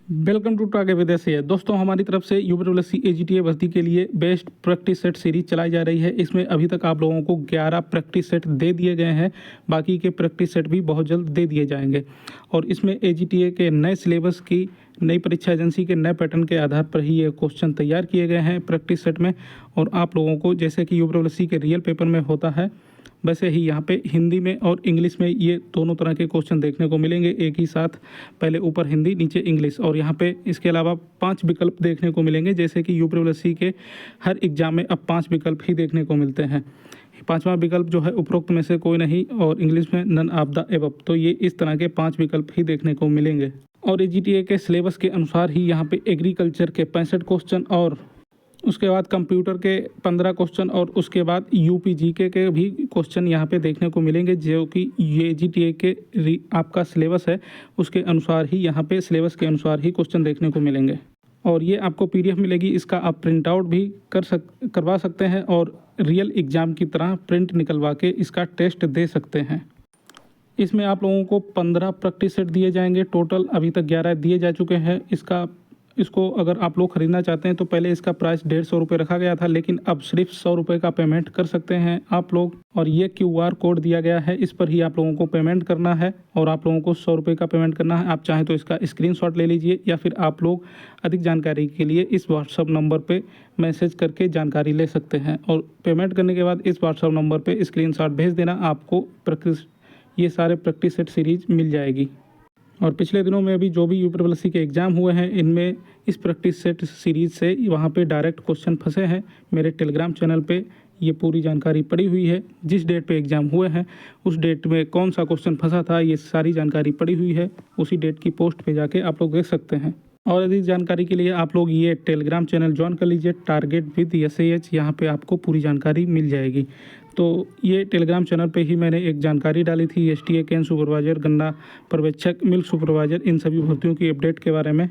Welcome to टागे विदेशी। दोस्तों, हमारी तरफ से यूपीएससी एजीटीए भर्ती के लिए बेस्ट प्रैक्टिस सेट सीरीज चलाई जा रही है। इसमें अभी तक आप लोगों को 11 प्रैक्टिस सेट दे दिए गए हैं। बाकी के प्रैक्टिस सेट भी बहुत जल्द दे दिए जाएंगे। और इसमें एजीटीए के नए सिलेबस की नई परीक्षा एजेंसी के नए पैटर्न के आधार पर ही ये क्वेश्चन तैयार किए गए हैं प्रैक्टिस सेट में। और आप लोगों को जैसे कि यूपीएससी के रियल पेपर में होता है, वैसे ही यहाँ पे हिंदी में और इंग्लिश में ये दोनों तरह के क्वेश्चन देखने को मिलेंगे एक ही साथ। पहले ऊपर हिंदी, नीचे इंग्लिश। और यहाँ पे इसके अलावा 5 विकल्प देखने को मिलेंगे, जैसे कि यूपीएससी के हर एग्जाम में अब 5 विकल्प ही देखने को मिलते हैं। 5वां विकल्प जो है उपरोक्त में से कोई नहीं, और इंग्लिश में नन ऑफ द एबव। तो ये इस तरह के 5 विकल्प ही देखने को मिलेंगे। और एजीटीए के सिलेबस के अनुसार ही यहाँ पे एग्रीकल्चर के 65 क्वेश्चन, और उसके बाद कंप्यूटर के 15 क्वेश्चन, और उसके बाद यूपी जीके के भी क्वेश्चन यहाँ पे देखने को मिलेंगे, जो कि ये जीटीए के आपका सिलेबस है उसके अनुसार ही, यहाँ पे सिलेबस के अनुसार ही क्वेश्चन देखने को मिलेंगे। और ये आपको पीडीएफ मिलेगी, इसका आप प्रिंट आउट भी करवा सकते हैं, और रियल एग्ज़ाम की तरह प्रिंट निकलवा के इसका टेस्ट दे सकते हैं। इसमें आप लोगों को 15 प्रैक्टिस सेट दिए जाएंगे। टोटल अभी तक 11 दिए जा चुके हैं। इसको अगर आप लोग ख़रीदना चाहते हैं तो पहले इसका प्राइस 150 रुपये रखा गया था, लेकिन अब सिर्फ 100 रुपये का पेमेंट कर सकते हैं आप लोग। और ये QR कोड दिया गया है, इस पर ही आप लोगों को पेमेंट करना है, और आप लोगों को 100 रुपये का पेमेंट करना है। आप चाहें तो इसका स्क्रीनशॉट ले लीजिए, या फिर आप लोग अधिक जानकारी के लिए इस व्हाट्सअप नंबर पर मैसेज करके जानकारी ले सकते हैं। और पेमेंट करने के बाद इस व्हाट्सअप नंबर पर स्क्रीनशॉट भेज देना, आपको ये सारे प्रैक्टिस सेट सीरीज मिल जाएगी। और पिछले दिनों में भी जो भी यूपीएससी के एग्ज़ाम हुए हैं, इनमें इस प्रैक्टिस सेट सीरीज़ से वहाँ पे डायरेक्ट क्वेश्चन फंसे हैं। मेरे टेलीग्राम चैनल पे ये पूरी जानकारी पड़ी हुई है। जिस डेट पे एग्ज़ाम हुए हैं उस डेट में कौन सा क्वेश्चन फंसा था, ये सारी जानकारी पड़ी हुई है। उसी डेट की पोस्ट पे जाके आप लोग देख सकते हैं। और अधिक जानकारी के लिए आप लोग ये टेलीग्राम चैनल ज्वाइन कर लीजिए, टारगेट विद SAS। यहाँ पे आपको पूरी जानकारी मिल जाएगी। तो ये टेलीग्राम चैनल पे ही मैंने एक जानकारी डाली थी STA कैन सुपरवाइज़र, गन्ना पर्यवेक्षक, मिल्क सुपरवाइज़र, इन सभी भर्तियों की अपडेट के बारे में।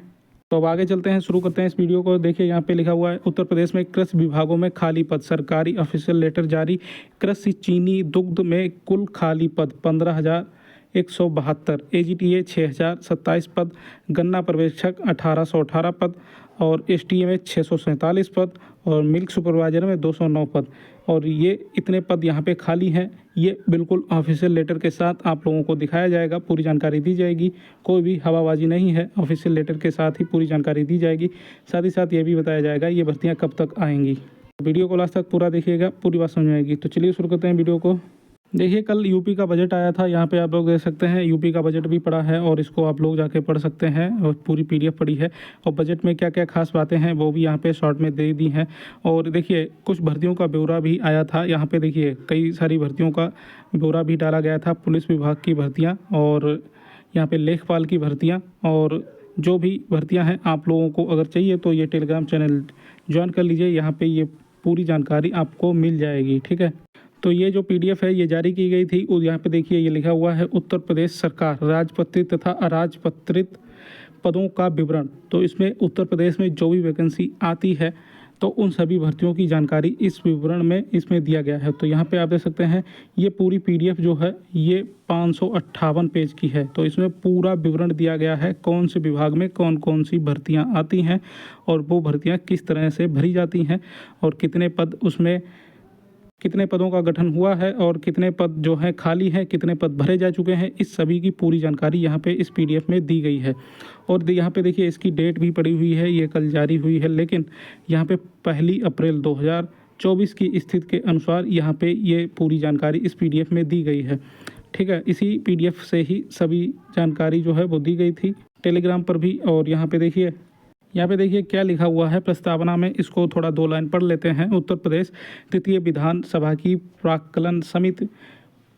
तो अब आगे चलते हैं, शुरू करते हैं इस वीडियो को। देखिए यहाँ पे लिखा हुआ है, उत्तर प्रदेश में कृषि विभागों में खाली पद, सरकारी ऑफिशियल लेटर जारी। कृषि, चीनी, दुग्ध में कुल खाली पद 15,172, एजीटीए 6,027 पद, गन्ना पर्यवेक्षक 1,818 पद, और STA में 647 पद, और मिल्क सुपरवाइज़र में 209 पद। और ये इतने पद यहाँ पे खाली हैं। ये बिल्कुल ऑफिशियल लेटर के साथ आप लोगों को दिखाया जाएगा, पूरी जानकारी दी जाएगी। कोई भी हवाबाजी नहीं है, ऑफिशियल लेटर के साथ ही पूरी जानकारी दी जाएगी। साथ ही साथ ये भी बताया जाएगा ये भर्तियाँ कब तक आएंगी। वीडियो को लास्ट तक पूरा देखिएगा, पूरी बात समझ आएगी। तो चलिए शुरू करते हैं वीडियो को। देखिए, कल यूपी का बजट आया था, यहाँ पे आप लोग देख सकते हैं यूपी का बजट भी पड़ा है, और इसको आप लोग जाके पढ़ सकते हैं। और पूरी PDF पड़ी है, और बजट में क्या क्या खास बातें हैं वो भी यहाँ पे शॉर्ट में दे दी हैं। और देखिए, कुछ भर्तियों का ब्यौरा भी आया था। यहाँ पे देखिए कई सारी भर्तियों का ब्यौरा भी डाला गया था। पुलिस विभाग की भर्तियाँ, और यहाँ पे लेखपाल की भर्तियाँ, और जो भी भर्तियाँ हैं आप लोगों को अगर चाहिए तो ये टेलीग्राम चैनल ज्वाइन कर लीजिए। यहाँ पर ये पूरी जानकारी आपको मिल जाएगी, ठीक है। तो ये जो PDF है ये जारी की गई थी, और यहाँ पे देखिए ये लिखा हुआ है, उत्तर प्रदेश सरकार राजपत्रित तथा अराजपत्रित पदों का विवरण। तो इसमें उत्तर प्रदेश में जो भी वैकेंसी आती है तो उन सभी भर्तियों की जानकारी इस विवरण में इसमें दिया गया है। तो यहाँ पे आप देख सकते हैं ये पूरी PDF जो है ये 558 पेज की है। तो इसमें पूरा विवरण दिया गया है, कौन से विभाग में कौन कौन सी भर्तियाँ आती हैं, और वो भर्तियाँ किस तरह से भरी जाती हैं, और कितने पद उसमें कितने पदों का गठन हुआ है, और कितने पद जो हैं खाली हैं, कितने पद भरे जा चुके हैं, इस सभी की पूरी जानकारी यहाँ पे इस PDF में दी गई है। और यहाँ पे देखिए इसकी डेट भी पड़ी हुई है, ये कल जारी हुई है, लेकिन यहाँ पे 1 अप्रैल 2024 की स्थिति के अनुसार यहाँ पे ये पूरी जानकारी इस PDF में दी गई है, ठीक है। इसी PDF से ही सभी जानकारी जो है वो दी गई थी टेलीग्राम पर भी। और यहाँ पे देखिए क्या लिखा हुआ है प्रस्तावना में, इसको थोड़ा 2 लाइन पढ़ लेते हैं। उत्तर प्रदेश तृतीय विधानसभा की प्राक्कलन समिति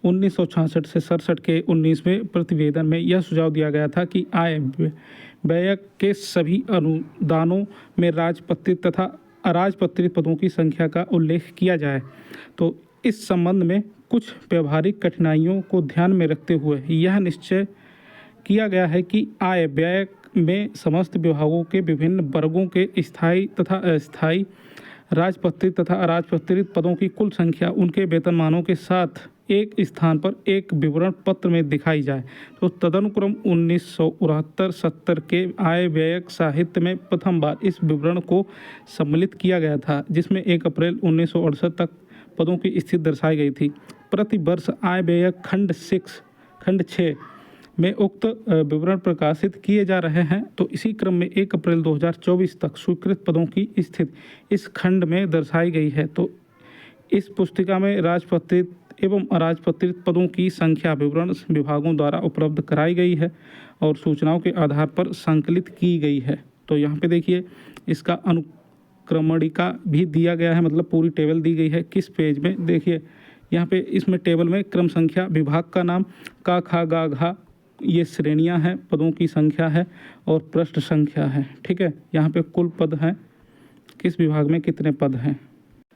1966 से 67 के 19वें प्रतिवेदन में यह सुझाव दिया गया था कि आय व्यय के सभी अनुदानों में राजपत्रित तथा अराजपत्रित पदों की संख्या का उल्लेख किया जाए। तो इस संबंध में कुछ व्यवहारिक कठिनाइयों को ध्यान में रखते हुए यह निश्चय किया गया है कि आय व्यय में समस्त विभागों के विभिन्न वर्गों के स्थायी तथा अस्थायी राजपत्रित तथा अराजपत्रित पदों की कुल संख्या उनके वेतनमानों के साथ एक स्थान पर एक विवरण पत्र में दिखाई जाए। तो तदनुक्रम 1969-70 के आय व्ययक साहित्य में प्रथम बार इस विवरण को सम्मिलित किया गया था, जिसमें 1 अप्रैल 1968 तक पदों की स्थिति दर्शाई गई थी। प्रति वर्ष आय व्ययक खंड 6 में उक्त विवरण प्रकाशित किए जा रहे हैं। तो इसी क्रम में 1 अप्रैल 2024 तक स्वीकृत पदों की स्थिति इस खंड में दर्शाई गई है। तो इस पुस्तिका में राजपत्रित एवं अराजपत्रित पदों की संख्या विवरण विभागों द्वारा उपलब्ध कराई गई है और सूचनाओं के आधार पर संकलित की गई है। तो यहाँ पे देखिए इसका अनुक्रमणिका भी दिया गया है, मतलब पूरी टेबल दी गई है। किस पेज में, देखिए यहाँ पे इसमें टेबल में क्रम संख्या, विभाग का नाम, का खा गा घा, ये श्रेणियां हैं, पदों की संख्या है और पृष्ठ संख्या है। ठीक है, यहाँ पे कुल पद हैं, किस विभाग में कितने पद हैं।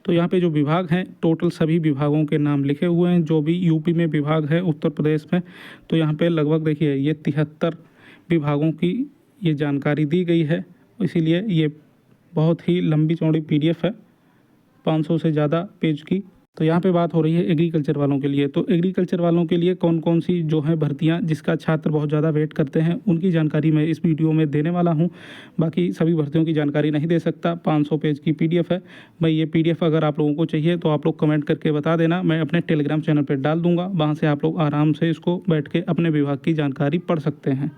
तो यहाँ पे जो विभाग हैं, टोटल सभी विभागों के नाम लिखे हुए हैं जो भी यूपी में विभाग है, उत्तर प्रदेश में। तो यहाँ पे लगभग देखिए ये 73 विभागों की ये जानकारी दी गई है, इसीलिए ये बहुत ही लंबी चौड़ी PDF है, 500 से ज़्यादा पेज की। तो यहाँ पे बात हो रही है एग्रीकल्चर वालों के लिए। तो एग्रीकल्चर वालों के लिए कौन कौन सी जो है भर्तियाँ जिसका छात्र बहुत ज़्यादा वेट करते हैं, उनकी जानकारी मैं इस वीडियो में देने वाला हूँ। बाकी सभी भर्तियों की जानकारी नहीं दे सकता, 500 पेज की PDF है। भाई ये PDF अगर आप लोगों को चाहिए तो आप लोग कमेंट करके बता देना, मैं अपने टेलीग्राम चैनल पर डाल दूँगा, वहाँ से आप लोग आराम से इसको बैठ के अपने विभाग की जानकारी पढ़ सकते हैं।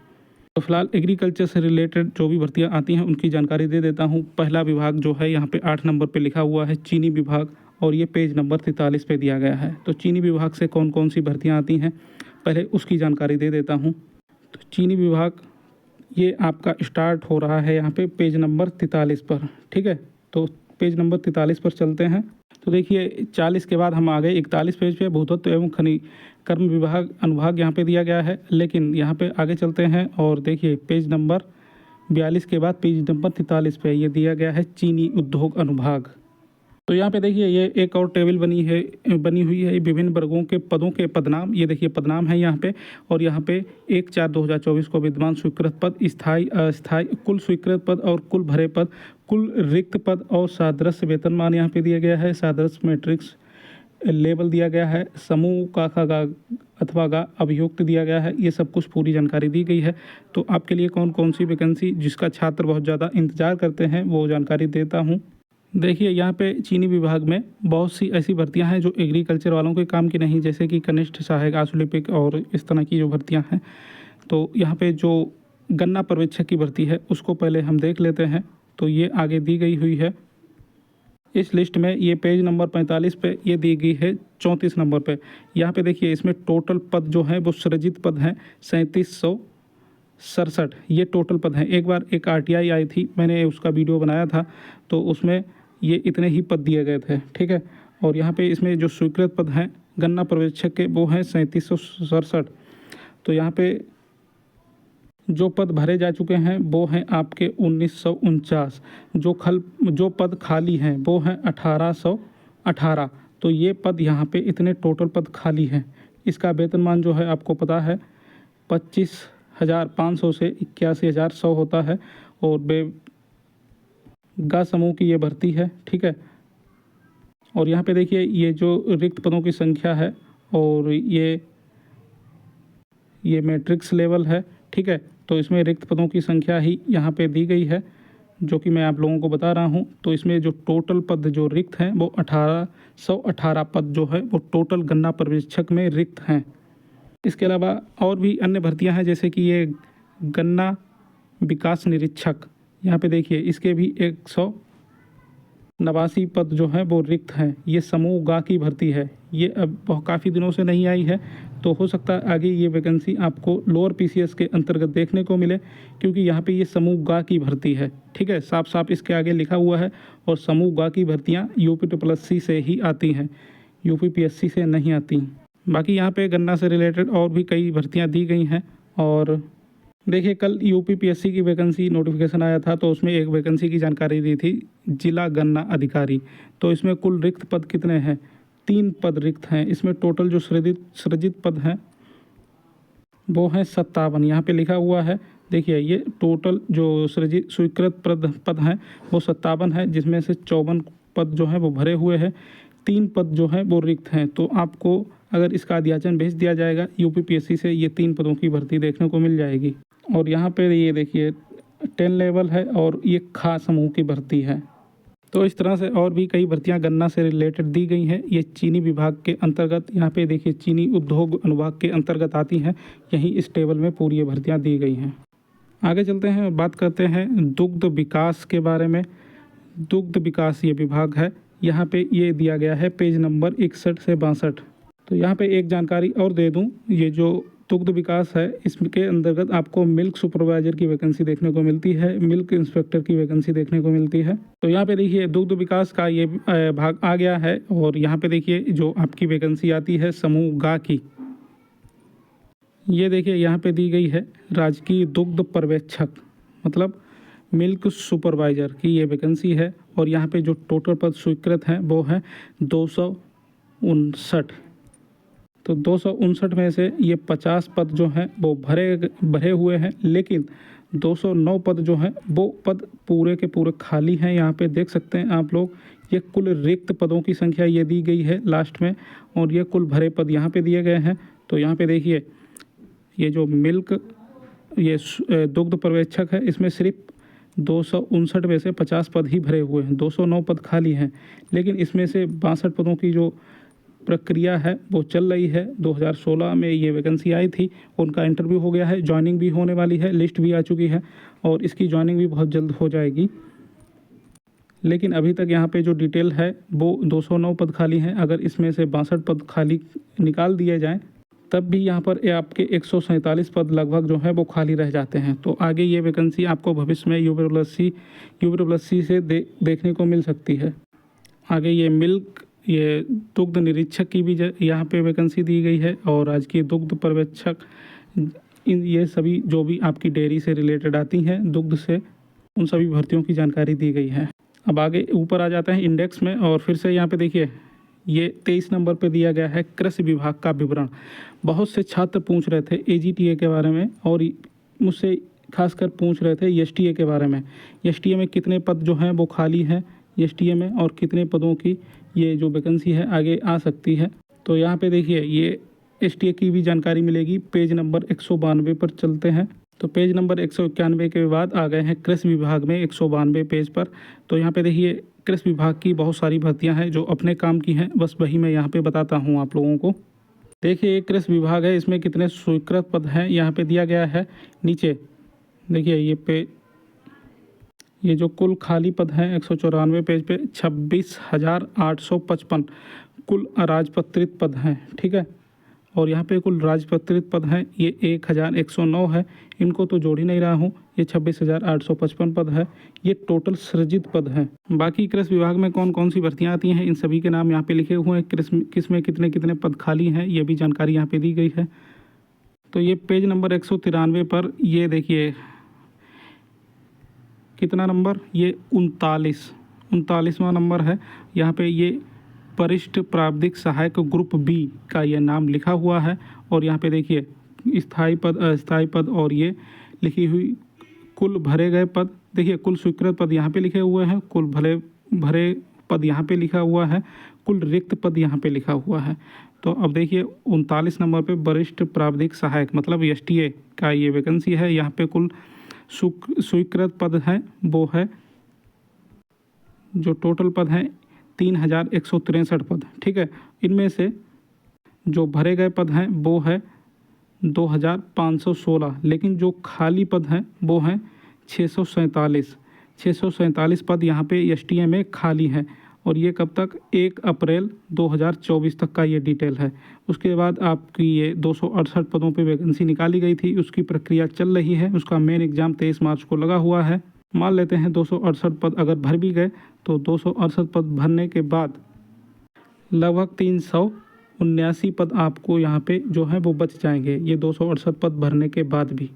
तो फिलहाल एग्रीकल्चर से रिलेटेड जो भी भर्तियाँ आती हैं उनकी जानकारी दे देता हूँ। पहला विभाग जो है यहाँ पे 8 नंबर पे लिखा हुआ है चीनी विभाग, और ये पेज नंबर 43 पे दिया गया है। तो चीनी विभाग से कौन कौन सी भर्तियाँ आती हैं, पहले उसकी जानकारी दे देता हूँ। तो चीनी विभाग ये आपका स्टार्ट हो रहा है यहाँ पे पेज नंबर 43 पर। ठीक है, तो पेज नंबर 43 पर चलते हैं। तो देखिए 40 के बाद हम आ गए 41 पेज पे, भूतत्व एवं खनिज कर्म विभाग अनुभाग यहाँ पे दिया गया है। लेकिन यहाँ पे आगे चलते हैं और देखिए पेज नंबर 42 के बाद पेज नंबर 43 पे ये दिया गया है चीनी उद्योग अनुभाग। तो यहाँ पे देखिए ये एक और टेबल बनी हुई है विभिन्न वर्गों के पदों के पदनाम। ये देखिए पदनाम है यहाँ पे, और यहाँ पे 1/4/2024 को विद्यमान स्वीकृत पद, स्थायी अस्थायी, कुल स्वीकृत पद और कुल भरे पद, कुल रिक्त पद और सादृश्य वेतनमान यहाँ पे दिया गया है। सादृश्य मैट्रिक्स लेवल दिया गया है, समूह का खा गा अथवा गा अभियुक्त दिया गया है। ये सब कुछ पूरी जानकारी दी गई है। तो आपके लिए कौन कौन सी वैकेंसी जिसका छात्र बहुत ज़्यादा इंतजार करते हैं वो जानकारी देता हूँ। देखिए यहाँ पे चीनी विभाग में बहुत सी ऐसी भर्तियां हैं जो एग्रीकल्चर वालों के काम की नहीं, जैसे कि कनिष्ठ सहायक आशुलिपिक और इस तरह की जो भर्तियां हैं। तो यहाँ पे जो गन्ना पर्यवेक्षक की भर्ती है उसको पहले हम देख लेते हैं। तो ये आगे दी गई हुई है इस लिस्ट में, ये पेज नंबर 45 पे ये दी गई है 34 नंबर पे। यहाँ पे देखिए इसमें टोटल पद जो हैं वो सृजित पद हैं 3767, ये टोटल पद हैं। एक बार एक RTI आई थी, मैंने उसका वीडियो बनाया था, तो उसमें ये इतने ही पद दिए गए थे। ठीक है, और यहाँ पे इसमें जो स्वीकृत पद हैं गन्ना पर्यवेक्षक के वो हैं 3767। तो यहाँ पे जो पद भरे जा चुके हैं वो हैं आपके 1949, जो पद खाली हैं वो हैं 1818। तो ये पद यहाँ पे इतने टोटल पद खाली हैं। इसका वेतनमान जो है आपको पता है 25,500 से 81,100 होता है, और गा समूह की ये भर्ती है। ठीक है, और यहाँ पे देखिए ये जो रिक्त पदों की संख्या है और ये मैट्रिक्स लेवल है। ठीक है, तो इसमें रिक्त पदों की संख्या ही यहाँ पे दी गई है जो कि मैं आप लोगों को बता रहा हूँ। तो इसमें जो टोटल पद जो रिक्त हैं वो 1818 पद जो है वो टोटल गन्ना पर्यवेक्षक में रिक्त हैं। इसके अलावा और भी अन्य भर्तियां हैं, जैसे कि ये गन्ना विकास निरीक्षक, यहाँ पे देखिए इसके भी 189 पद जो हैं वो रिक्त हैं। ये समूह गा की भर्ती है, ये अब काफ़ी दिनों से नहीं आई है, तो हो सकता है आगे ये वैकेंसी आपको लोअर PCS के अंतर्गत देखने को मिले, क्योंकि यहाँ पे ये समूह गा की भर्ती है। ठीक है, साफ साफ इसके आगे लिखा हुआ है, और समूह गा की भर्तियाँ UPSSC से ही आती हैं, UPPSC से नहीं आती। बाकी यहाँ पे गन्ना से रिलेटेड और भी कई भर्तियाँ दी गई हैं। और देखिए कल UPPSC की वैकेंसी नोटिफिकेशन आया था, तो उसमें एक वैकेंसी की जानकारी दी थी जिला गन्ना अधिकारी। तो इसमें कुल रिक्त पद कितने हैं, 3 पद रिक्त हैं। इसमें टोटल जो सृजित पद हैं वो हैं 57, यहाँ पे लिखा हुआ है। देखिए ये टोटल जो स्वीकृत पद हैं वो 57 है, जिसमें से 54 पद जो हैं वो भरे हुए हैं, 3 पद जो हैं वो रिक्त हैं। तो आपको अगर इसका अध्याचन भेज दिया जाएगा यूपीपीएससी से, ये 3 पदों की भर्ती देखने को मिल जाएगी। और यहाँ पे ये देखिए 10 लेवल है और ये खास समूह की भर्ती है। तो इस तरह से और भी कई भर्तियां गन्ना से रिलेटेड दी गई हैं। ये चीनी विभाग के अंतर्गत, यहाँ पे देखिए चीनी उद्योग अनुभाग के अंतर्गत आती हैं। यहीं इस टेबल में पूरी ये भर्तियां दी गई हैं। आगे चलते हैं, बात करते हैं दुग्ध विकास के बारे में। दुग्ध विकास ये विभाग है, यहाँ पे ये दिया गया है पेज नंबर 61 से 62। तो यहाँ पे एक जानकारी और दे दूँ, ये जो दुग्ध विकास है इसके अंतर्गत आपको मिल्क सुपरवाइजर की वैकेंसी देखने को मिलती है, मिल्क इंस्पेक्टर की वैकेंसी देखने को मिलती है। तो यहाँ पे देखिए दुग्ध विकास का ये भाग आ गया है। और यहाँ पे देखिए जो आपकी वैकेंसी आती है समूह गा की, ये देखिए यहाँ पे दी गई है राजकीय दुग्ध पर्यवेक्षक मतलब मिल्क सुपरवाइजर की ये वैकेंसी है। और यहाँ पे जो टोटल पद स्वीकृत हैं वो है 259। तो 259 में से ये 50 पद जो हैं वो भरे हुए हैं, लेकिन 209 पद जो हैं वो पद पूरे के पूरे खाली हैं। यहाँ पे देख सकते हैं आप लोग, ये कुल रिक्त पदों की संख्या ये दी गई है लास्ट में, और ये कुल भरे पद यहाँ पे दिए गए हैं। तो यहाँ पे देखिए ये जो मिल्क ये दुग्ध पर्यवेक्षक है, इसमें सिर्फ 259 में से 50 पद ही भरे हुए हैं, 209 पद खाली हैं। लेकिन इसमें से 62 पदों की जो प्रक्रिया है वो चल रही है। 2016 में ये वैकेंसी आई थी, उनका इंटरव्यू हो गया है, ज्वाइनिंग भी होने वाली है, लिस्ट भी आ चुकी है और इसकी ज्वाइनिंग भी बहुत जल्द हो जाएगी। लेकिन अभी तक यहाँ पे जो डिटेल है वो 209 पद खाली हैं। अगर इसमें से 62 पद खाली निकाल दिए जाएँ तब भी यहाँ पर आपके 147 पद लगभग जो है वो खाली रह जाते हैं। तो आगे ये वैकेंसी आपको भविष्य में यूपीपीएससी से देखने को मिल सकती है। आगे ये दुग्ध निरीक्षक की भी यहाँ पे वैकेंसी दी गई है, और राजकीय दुग्ध पर्यवेक्षक, ये सभी जो भी आपकी डेयरी से रिलेटेड आती हैं दुग्ध से, उन सभी भर्तियों की जानकारी दी गई है। अब आगे ऊपर आ जाते हैं इंडेक्स में, और फिर से यहाँ पे देखिए ये 23 नंबर पे दिया गया है कृषि विभाग का विवरण। बहुत से छात्र पूछ रहे थे एजीटीए के बारे में, और मुझसे खासकर पूछ रहे थे एसटीए के बारे में। एसटीए में कितने पद जो हैं वो खाली हैं एसटीए में, और कितने पदों की ये जो वैकेंसी है आगे आ सकती है। तो यहाँ पे देखिए ये एसटीए की भी जानकारी मिलेगी। पेज नंबर 192 पर चलते हैं। तो पेज नंबर 191 के बाद आ गए हैं कृषि विभाग में 192 पेज पर। तो यहाँ पे देखिए कृषि विभाग की बहुत सारी भर्तियां हैं जो अपने काम की हैं, बस वही मैं यहाँ पे बताता हूँ आप लोगों को। देखिए एक कृषि विभाग है, इसमें कितने स्वीकृत पद हैं यहाँ पे दिया गया है नीचे। देखिए ये जो कुल खाली पद हैं 194 पेज पे 26,855 कुल अराजपत्रित पद हैं, ठीक है। और यहाँ पे कुल राजपत्रित पद हैं ये 1,109 है, इनको तो जोड़ ही नहीं रहा हूँ। ये 26,855 पद है, ये टोटल सृजित पद हैं। बाकी कृषि विभाग में कौन कौन सी भर्तियाँ आती हैं इन सभी के नाम यहाँ पे लिखे हुए हैं। किस में कितने कितने पद खाली हैं ये भी जानकारी यहाँ पे दी गई है। तो ये पेज नंबर 193 पर ये देखिए कितना नंबर, ये 39वां नंबर है। यहाँ पे ये वरिष्ठ प्राविधिक सहायक ग्रुप बी का ये नाम लिखा हुआ है। और यहाँ पे देखिए स्थायी पद, अस्थायी पद, और ये लिखी हुई कुल भरे गए पद। देखिए कुल स्वीकृत पद यहाँ पे लिखे हुए हैं, कुल भरे पद यहाँ पे लिखा हुआ है, कुल रिक्त पद यहाँ पे लिखा हुआ है। तो अब देखिए 39 नंबर पे वरिष्ठ प्राविधिक सहायक मतलब एसटीए का ये वैकेंसी है। यहाँ पे कुल स्वीकृत पद हैं वो है, जो टोटल पद हैं 3,163 पद, ठीक है। इनमें से जो भरे गए पद हैं वो है 2,516, लेकिन जो खाली पद हैं वो हैं 647 पद यहाँ पे एसटीए में खाली हैं। और ये कब तक, 1 अप्रैल 2024 तक का ये डिटेल है। उसके बाद आपकी ये 268 पदों पे वैकेंसी निकाली गई थी, उसकी प्रक्रिया चल रही है। उसका मेन एग्ज़ाम 23 मार्च को लगा हुआ है। मान लेते हैं 268 पद अगर भर भी गए, तो 268 पद भरने के बाद लगभग 379 पद आपको यहाँ पे जो है वो बच जाएंगे, ये 268 पद भरने के बाद भी।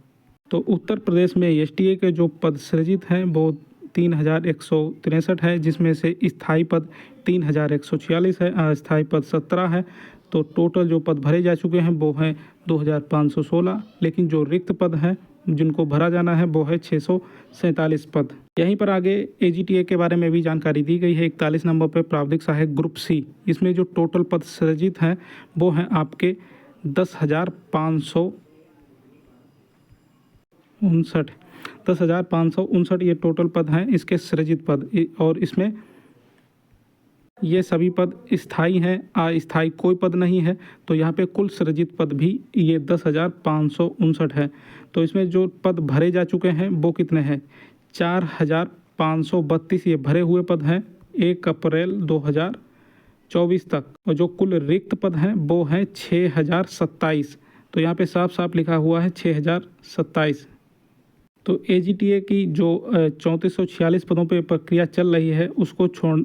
तो उत्तर प्रदेश में एसटीए के जो पद सृजित हैं वो 3,163 है, जिसमें से स्थायी पद 3,146 है, अस्थायी पद 17 है। तो टोटल जो पद भरे जा चुके हैं वो हैं 2,516, लेकिन जो रिक्त पद हैं जिनको भरा जाना है वो है 647 पद। यहीं पर आगे AGTA के बारे में भी जानकारी दी गई है। 41 नंबर पर प्रावधिक सहायक ग्रुप C, इसमें जो टोटल पद सृजित हैं वो हैं आपके 10,559 ये टोटल पद हैं इसके सृजित पद, और इसमें ये सभी पद स्थायी हैं, अस्थायी कोई पद नहीं है। तो यहाँ पे कुल सृजित पद भी ये 10,559 है। तो इसमें जो पद भरे जा चुके हैं वो कितने हैं? 4,532 ये भरे हुए पद हैं 1 अप्रैल 2024 तक, और जो कुल रिक्त पद हैं वो हैं 6,027। तो यहाँ पे साफ साफ लिखा हुआ है 6,027। तो AGTA की जो 3446 पदों पे प्रक्रिया चल रही है उसको छोड़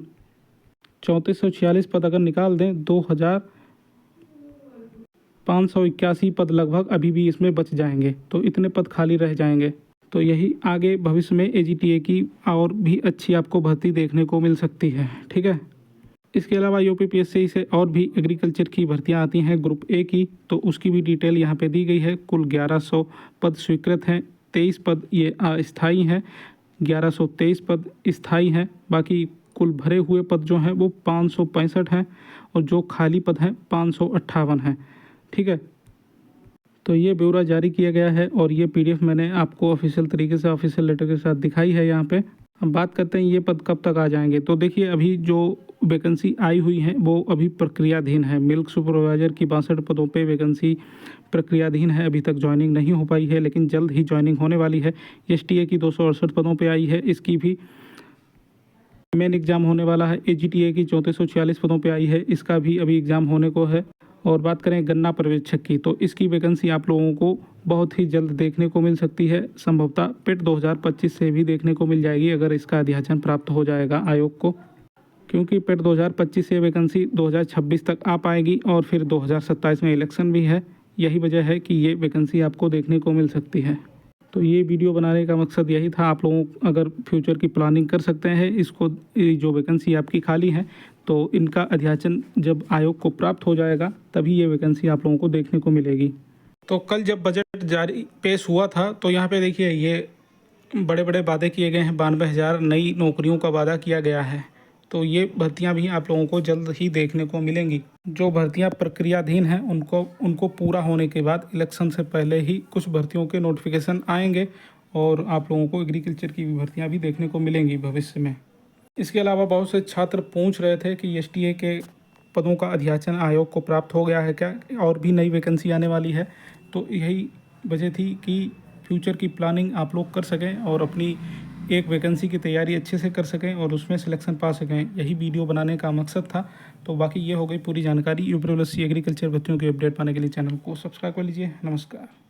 3446 पद अगर निकाल दें 2,581 पद लगभग अभी भी इसमें बच जाएंगे। तो इतने पद खाली रह जाएंगे। तो यही आगे भविष्य में AGTA की और भी अच्छी आपको भर्ती देखने को मिल सकती है। ठीक है, इसके अलावा UPPSC से और भी एग्रीकल्चर की भर्तियां आती हैं ग्रुप A की, तो उसकी भी डिटेल यहाँ पे दी गई है। कुल 1100 पद स्वीकृत हैं, 23 पद ये अस्थायी हैं, 1123 पद स्थायी हैं। बाकी कुल भरे हुए पद जो हैं वो 565 हैं, और जो खाली पद हैं 558 हैं। ठीक है, तो ये ब्यौरा जारी किया गया है, और ये PDF मैंने आपको ऑफिशियल तरीके से ऑफिशियल लेटर के साथ दिखाई है यहाँ पे। अब बात करते हैं ये पद कब तक आ जाएंगे। तो देखिए, अभी जो वैकेंसी आई हुई है वो अभी प्रक्रियाधीन है। मिल्क सुपरवाइजर की 62 पदों पे वैकेंसी प्रक्रियाधीन है, अभी तक ज्वाइनिंग नहीं हो पाई है, लेकिन जल्द ही ज्वाइनिंग होने वाली है। STA की 268 पदों पे आई है, इसकी भी मेन एग्ज़ाम होने वाला है। AGTA की 3446 पदों पे आई है, इसका भी अभी एग्ज़ाम होने को है। और बात करें गन्ना पर्यवेक्षक की, तो इसकी वैकेंसी आप लोगों को बहुत ही जल्द देखने को मिल सकती है। संभवतः पेट 2025 से भी देखने को मिल जाएगी अगर इसका अध्याचन प्राप्त हो जाएगा आयोग को, क्योंकि पेट 2025 से वैकेंसी 2026 तक आ पाएगी, और फिर 2027 में इलेक्शन भी है। यही वजह है कि ये वैकेंसी आपको देखने को मिल सकती है। तो ये वीडियो बनाने का मकसद यही था, आप लोगों अगर फ्यूचर की प्लानिंग कर सकते हैं, इसको जो वैकेंसी आपकी खाली है तो इनका अध्याचन जब आयोग को प्राप्त हो जाएगा तभी ये वैकेंसी आप लोगों को देखने को मिलेगी। तो कल जब बजट जारी पेश हुआ था तो यहाँ पे देखिए ये बड़े बड़े वादे किए गए हैं। 92,000 नई नौकरियों का वादा किया गया है। तो ये भर्तियां भी आप लोगों को जल्द ही देखने को मिलेंगी। जो भर्तियां प्रक्रियाधीन हैं उनको पूरा होने के बाद इलेक्शन से पहले ही कुछ भर्तियों के नोटिफिकेशन आएंगे, और आप लोगों को एग्रीकल्चर की भी भर्तियां भी देखने को मिलेंगी भविष्य में। इसके अलावा बहुत से छात्र पूछ रहे थे कि STA के पदों का अध्याचन आयोग को प्राप्त हो गया है क्या, और भी नई वैकेंसी आने वाली है। तो यही वजह थी कि फ्यूचर की प्लानिंग आप लोग कर सकें और अपनी एक वैकेंसी की तैयारी अच्छे से कर सकें और उसमें सिलेक्शन पा सकें। यही वीडियो बनाने का मकसद था। तो बाकी ये हो गई पूरी जानकारी। UPSC एग्रीकल्चर भर्तियों की अपडेट पाने के लिए चैनल को सब्सक्राइब कर लीजिए। नमस्कार।